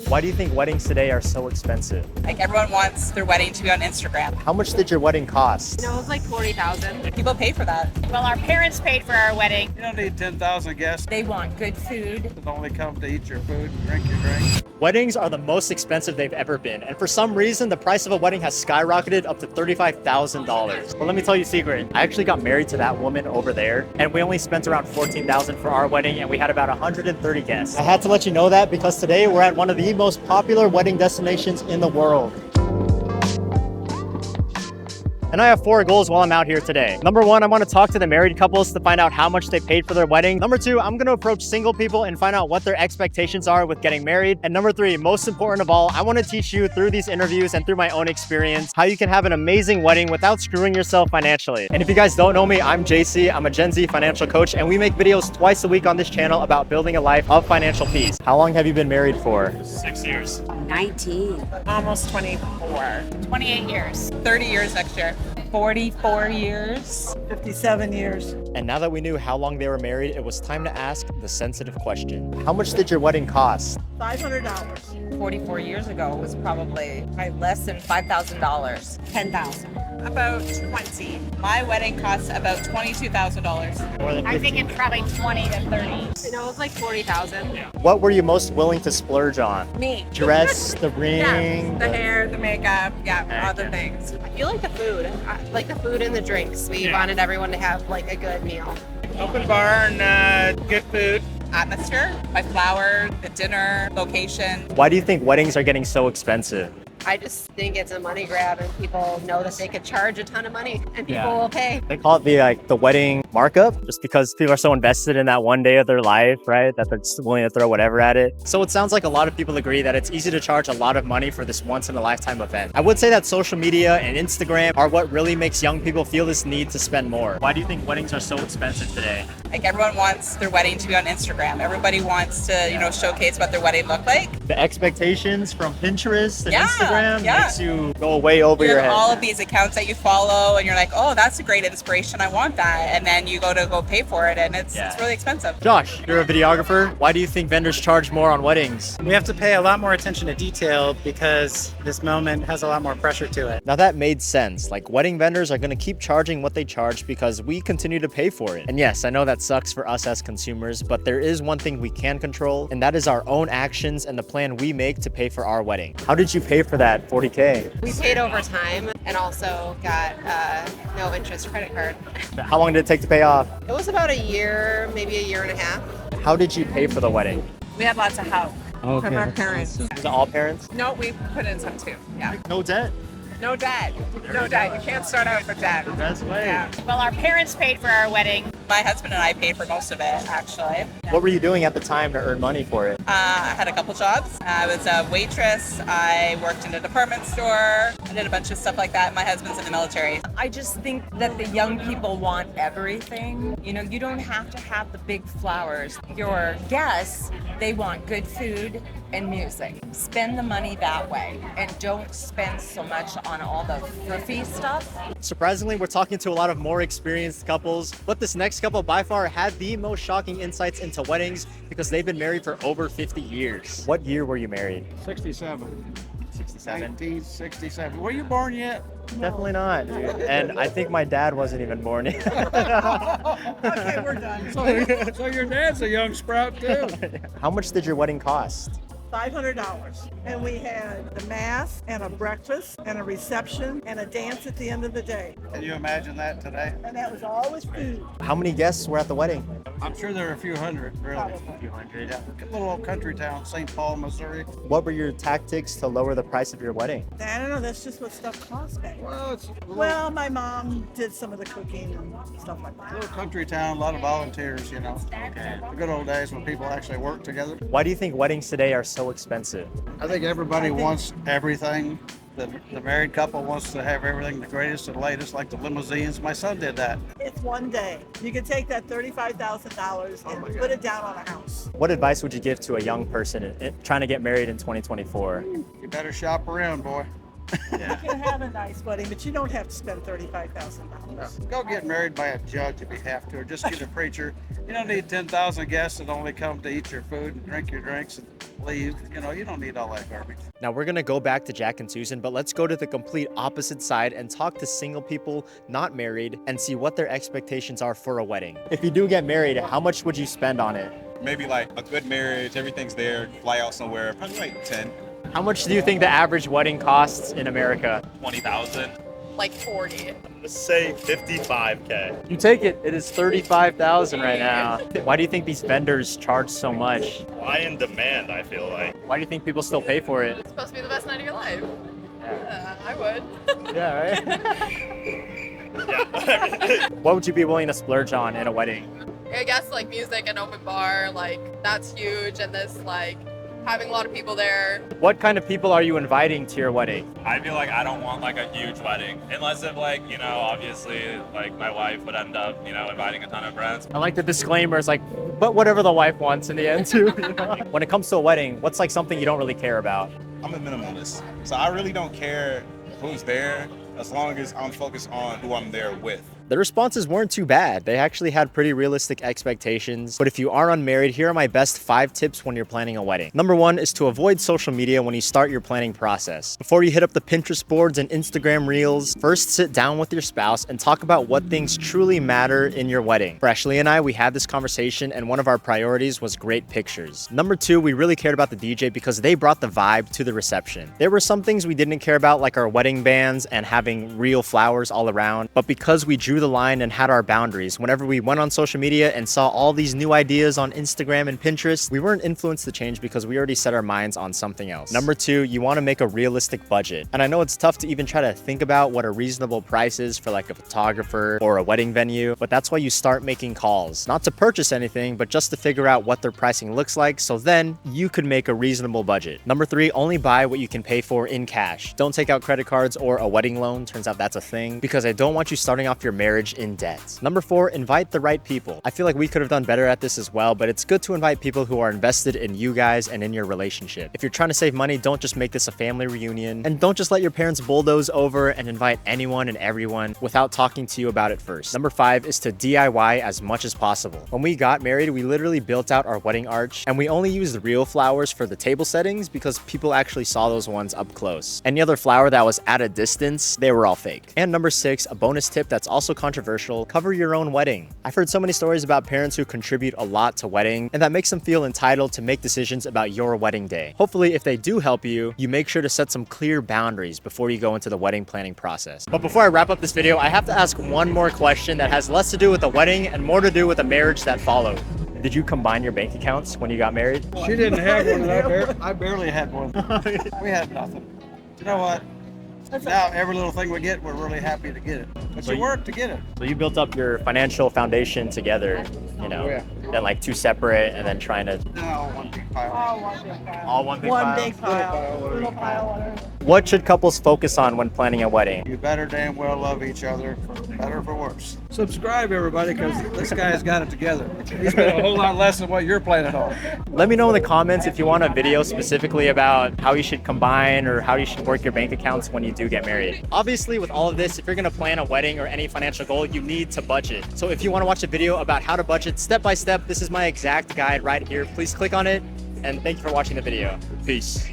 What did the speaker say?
Why do you think weddings today are so expensive? Like everyone wants their wedding to be on Instagram. How much did your wedding cost? It was like 40,000. People pay for that. Well, our parents paid for our wedding. You don't need 10,000 guests They want good food. that only come to eat your food and drink your drink. Weddings are the most expensive they've ever been, and for some reason, the price of a wedding has skyrocketed up to $35,000. Well, let me tell you a secret. I actually got married to that woman over there, and we only spent around $14,000 for our wedding, and we had about 130 guests. I had to let you know that because today we're at one of the most popular wedding destinations in the world. And I have 4 goals while I'm out here today. Number 1, I want to talk to the married couples to find out how much they paid for their wedding. Number 2, I'm going to approach single people and find out what their expectations are with getting married. And number 3, most important of all, I want to teach you through these interviews and through my own experience how you can have an amazing wedding without screwing yourself financially. And if you guys don't know me, I'm JC. I'm a Gen Z financial coach, and we make videos twice a week on this channel about building a life of financial peace. How long have you been married for? 6 years. 19. Almost 24. 28 years. 30 years next year. 44 years. 57 years. And now that we knew how long they were married, it was time to ask the sensitive question. How much did your wedding cost? $500. 44 years ago was probably less than $5,000. 10,000. About 20. My wedding cost about $22,000. More than I 50. think it's probably 20 to 30. It was like 40,000. What were you most willing to splurge on? Me. Dress, the ring, The hair, the makeup, other things. I feel like the food. I like the food and the drinks. We wanted everyone to have like a good meal. Open bar and good food. Atmosphere, my flowers, the dinner, location. Why do you think weddings are getting so expensive? I just think it's a money grab, and people know that they could charge a ton of money, and people will pay. They call it the wedding markup, just because people are so invested in that one day of their life, right? That they're just willing to throw whatever at it. So it sounds like a lot of people agree that it's easy to charge a lot of money for this once in a lifetime event. I would say that social media and Instagram are what really makes young people feel this need to spend more. Why do you think weddings are so expensive today? Like everyone wants their wedding to be on Instagram. Everybody wants to, showcase what their wedding looked like. The expectations from Pinterest and Yeah, Instagram yeah. makes you go way over You your have head. all of these accounts that you follow, and you're like, oh, that's a great inspiration. I want that. And then you go pay for it, and it's really expensive. Josh, you're a videographer. Why do you think vendors charge more on weddings? We have to pay a lot more attention to detail because this moment has a lot more pressure to it. Now that made sense. Like, wedding vendors are going to keep charging what they charge because we continue to pay for it. And yes, I know that sucks for us as consumers, but there is one thing we can control, and that is our own actions and the plan we make to pay for our wedding. How did you pay for that 40K? We paid over time and also got no interest credit card. How long did it take to pay off? It was about a year, maybe a year and a half. How did you pay for the wedding? We had lots of help from our parents. Was it all parents? No, we put in some too. Yeah. No debt? No debt. No debt. You can't start out with debt. That's right. Yeah. Well, our parents paid for our wedding. My husband and I paid for most of it, actually. What were you doing at the time to earn money for it? I had a couple jobs. I was a waitress. I worked in a department store. I did a bunch of stuff like that. My husband's in the military. I just think that the young people want everything. You don't have to have the big flowers. Your guests, they want good food and music. Spend the money that way and don't spend so much on all the fluffy stuff. Surprisingly, we're talking to a lot of more experienced couples, but this next couple by far had the most shocking insights into weddings because they've been married for over 50 years. What year were you married? 67. 67? 1967. Were you born yet? Definitely not, dude. And I think my dad wasn't even born yet. Okay, we're done. So your dad's a young sprout too. How much did your wedding cost? $500. And we had the mass and a breakfast and a reception and a dance at the end of the day. Can you imagine that today? And that was always food. How many guests were at the wedding? I'm sure there are a few hundred, really. A few hundred. Yeah. Little old country town, St. Paul, Missouri. What were your tactics to lower the price of your wedding? I don't know, that's just what stuff costs back then. Well, it's a Well, my mom did some of the cooking and stuff like that. little country town, a lot of volunteers, The good old days when people actually worked together. Why do you think weddings today are so expensive? I think everybody wants everything. The married couple wants to have everything, the greatest and latest, like the limousines. My son did that. It's one day. You can take that $35,000 and put it down on a house. What advice would you give to a young person trying to get married in 2024? You better shop around, boy. You can have a nice wedding, but you don't have to spend $35,000. Go get married by a judge if you have to, or just get a preacher. You don't need 10,000 guests that only come to eat your food and drink your drinks and leave. You know, you don't need all that garbage. Now we're gonna go back to Jack and Susan, but let's go to the complete opposite side and talk to single people not married and see what their expectations are for a wedding. If you do get married, how much would you spend on it? Maybe like a good marriage, everything's there, fly out somewhere, probably like 10. How much do you think the average wedding costs in America? 20,000. Like 40. Let's say 55K. You take it, it is 35,000 right now. Why do you think these vendors charge so much? High in demand, I feel like. Why do you think people still pay for it? It's supposed to be the best night of your life. I would. Yeah, right? What would you be willing to splurge on in a wedding? I guess like music and open bar, like that's huge, and this like having a lot of people there. What kind of people are you inviting to your wedding? I feel like I don't want like a huge wedding. Unless if like, you know, obviously like my wife would end up, you know, inviting a ton of friends. I like the disclaimer. It's like, but whatever the wife wants in the end too. You know? When it comes to a wedding, what's like something you don't really care about? I'm a minimalist, so I really don't care who's there as long as I'm focused on who I'm there with. The responses weren't too bad. They actually had pretty realistic expectations. But if you are unmarried, here are my best 5 tips when you're planning a wedding. Number 1 is to avoid social media when you start your planning process. Before you hit up the Pinterest boards and Instagram reels, first sit down with your spouse and talk about what things truly matter in your wedding. For Ashley and I, we had this conversation and one of our priorities was great pictures. Number 2, we really cared about the DJ because they brought the vibe to the reception. There were some things we didn't care about, like our wedding bands and having real flowers all around, but because we drew the line and had our boundaries, whenever we went on social media and saw all these new ideas on Instagram and Pinterest, we weren't influenced to change because we already set our minds on something else. Number 2, you want to make a realistic budget. And I know it's tough to even try to think about what a reasonable price is for like a photographer or a wedding venue, but that's why you start making calls. Not to purchase anything, but just to figure out what their pricing looks like, so then you could make a reasonable budget. Number 3, only buy what you can pay for in cash. Don't take out credit cards or a wedding loan. Turns out that's a thing, because I don't want you starting off your marriage in debt. Number 4, invite the right people. I feel like we could have done better at this as well, but it's good to invite people who are invested in you guys and in your relationship. If you're trying to save money, don't just make this a family reunion, and don't just let your parents bulldoze over and invite anyone and everyone without talking to you about it first. Number 5 is to DIY as much as possible. When we got married, we literally built out our wedding arch, and we only used real flowers for the table settings because people actually saw those ones up close. Any other flower that was at a distance, they were all fake. And number 6, a bonus tip that's also controversial: cover your own wedding. I've heard so many stories about parents who contribute a lot to wedding, and that makes them feel entitled to make decisions about your wedding day. Hopefully, if they do help you, you make sure to set some clear boundaries before you go into the wedding planning process. But before I wrap up this video, I have to ask one more question that has less to do with the wedding and more to do with the marriage that followed. Did you combine your bank accounts when you got married? She didn't have one, and I barely had one. We had nothing. You know what? Now every little thing we get, we're really happy to get it. But So you you- work to get it. So you built up your financial foundation together, you know, then like 2 separate and then trying to No, one big pile. all one big One pile? big pile, little pile, whatever. What should couples focus on when planning a wedding? You better damn well love each other, for better or for worse. Subscribe, everybody, because this guy's got it together. He's got a whole lot less than what you're planning on. Let me know in the comments if you want a video specifically about how you should combine or how you should work your bank accounts when you do get married. Obviously, with all of this, if you're gonna plan a wedding or any financial goal, you need to budget. So if you wanna watch a video about how to budget step by step, this is my exact guide right here. Please click on it, and thank you for watching the video. Peace.